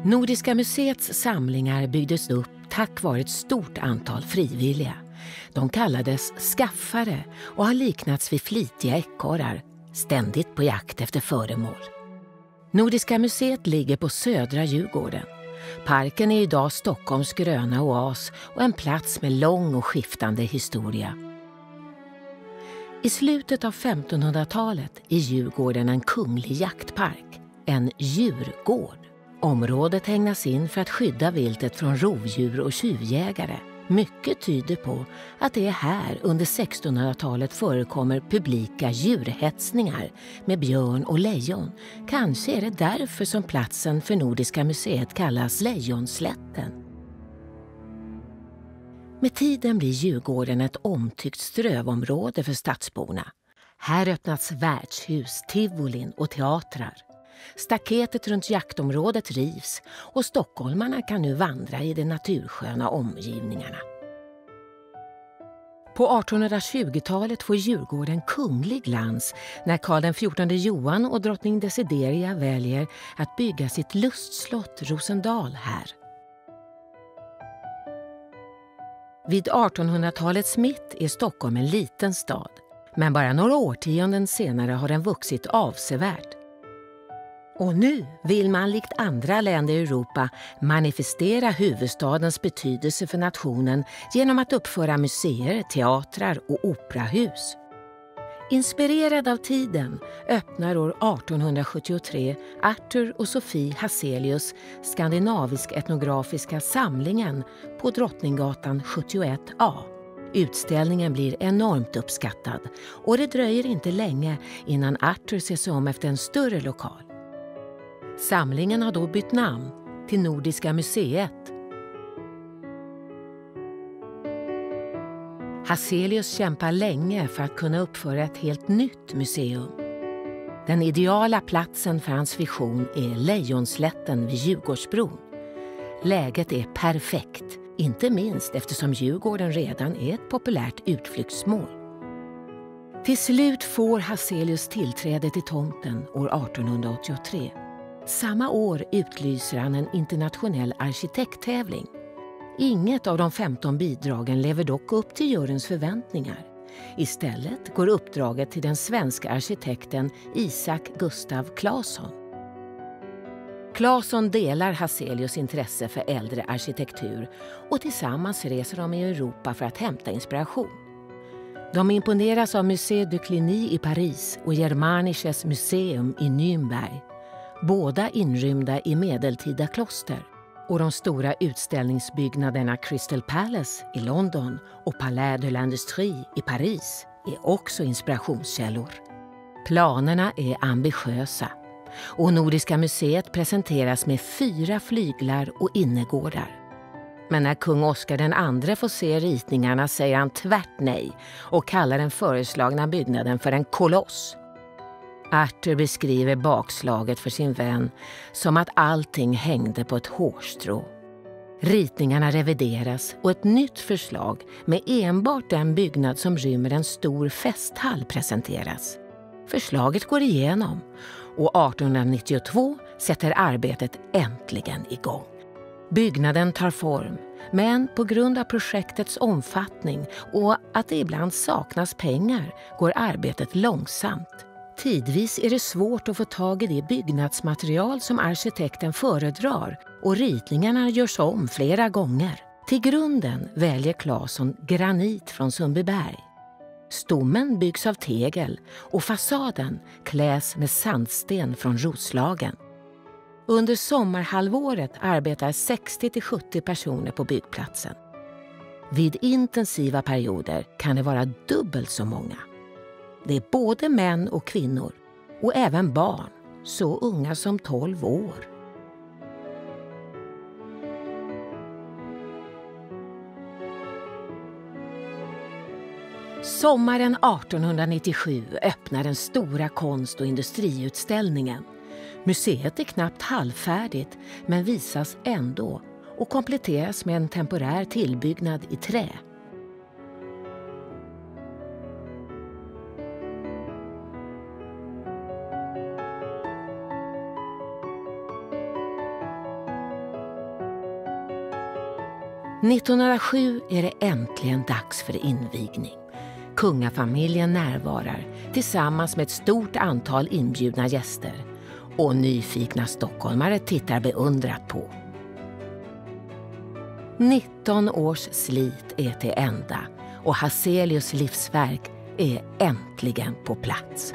Nordiska museets samlingar byggdes upp tack vare ett stort antal frivilliga. De kallades skaffare och har liknats vid flitiga ekorrar, ständigt på jakt efter föremål. Nordiska museet ligger på södra Djurgården. Parken är idag Stockholms gröna oas och en plats med lång och skiftande historia. I slutet av 1500-talet är Djurgården en kunglig jaktpark, en djurgård. Området hägnas in för att skydda viltet från rovdjur och tjuvjägare. Mycket tyder på att det är här under 1600-talet förekommer publika djurhetsningar med björn och lejon. Kanske är det därför som platsen för Nordiska museet kallas Lejonslätten. Med tiden blir Djurgården ett omtyckt strövområde för stadsborna. Här öppnas värdshus, tivolin och teatrar. Staketet runt jaktområdet rivs och stockholmarna kan nu vandra i de natursköna omgivningarna. På 1820-talet får Djurgården kunglig glans när Karl XIV Johan och drottning Desideria väljer att bygga sitt lustslott Rosendal här. Vid 1800-talets mitt är Stockholm en liten stad, men bara några årtionden senare har den vuxit avsevärt. Och nu vill man likt andra länder i Europa manifestera huvudstadens betydelse för nationen genom att uppföra museer, teatrar och operahus. Inspirerad av tiden öppnar år 1873 Arthur och Sofie Hazelius skandinavisk-etnografiska samlingen på Drottninggatan 71A. Utställningen blir enormt uppskattad och det dröjer inte länge innan Arthur ser sig om efter en större lokal. Samlingen har då bytt namn till Nordiska museet. Hazelius kämpar länge för att kunna uppföra ett helt nytt museum. Den ideala platsen för hans vision är Lejonslätten vid Djurgårdsbron. Läget är perfekt, inte minst eftersom Djurgården redan är ett populärt utflyktsmål. Till slut får Hazelius tillträde till tomten år 1883. Samma år utlyser han en internationell arkitekttävling. Inget av de 15 bidragen lever dock upp till juryns förväntningar. Istället går uppdraget till den svenska arkitekten Isak Gustav Claesson. Claesson delar Hazelius intresse för äldre arkitektur och tillsammans reser de i Europa för att hämta inspiration. De imponeras av Musée du Cluny i Paris och Germanisches Museum i Nürnberg. Båda inrymda i medeltida kloster, och de stora utställningsbyggnaderna Crystal Palace i London och Palais de l'Industrie i Paris är också inspirationskällor. Planerna är ambitiösa och Nordiska museet presenteras med 4 flyglar och innergårdar. Men när kung Oscar II får se ritningarna säger han tvärt nej och kallar den föreslagna byggnaden för en koloss. Arthur beskriver bakslaget för sin vän som att allting hängde på ett hårstrå. Ritningarna revideras och ett nytt förslag med enbart den byggnad som rymmer en stor festhall presenteras. Förslaget går igenom och 1892 sätter arbetet äntligen igång. Byggnaden tar form, men på grund av projektets omfattning och att det ibland saknas pengar går arbetet långsamt. Tidvis är det svårt att få tag i det byggnadsmaterial som arkitekten föredrar och ritningarna görs om flera gånger. Till grunden väljer Claesson granit från Sundbyberg. Stommen byggs av tegel och fasaden kläs med sandsten från Roslagen. Under sommarhalvåret arbetar 60-70 personer på byggplatsen. Vid intensiva perioder kan det vara dubbelt så många. Det är både män och kvinnor och även barn, så unga som 12 år. Sommaren 1897 öppnar den stora konst- och industriutställningen. Museet är knappt halvfärdigt men visas ändå och kompletteras med en temporär tillbyggnad i trä. 1907 är det äntligen dags för invigning. Kungafamiljen närvarar tillsammans med ett stort antal inbjudna gäster. Och nyfikna stockholmare tittar beundrat på. 19 års slit är till ända och Hazelius livsverk är äntligen på plats.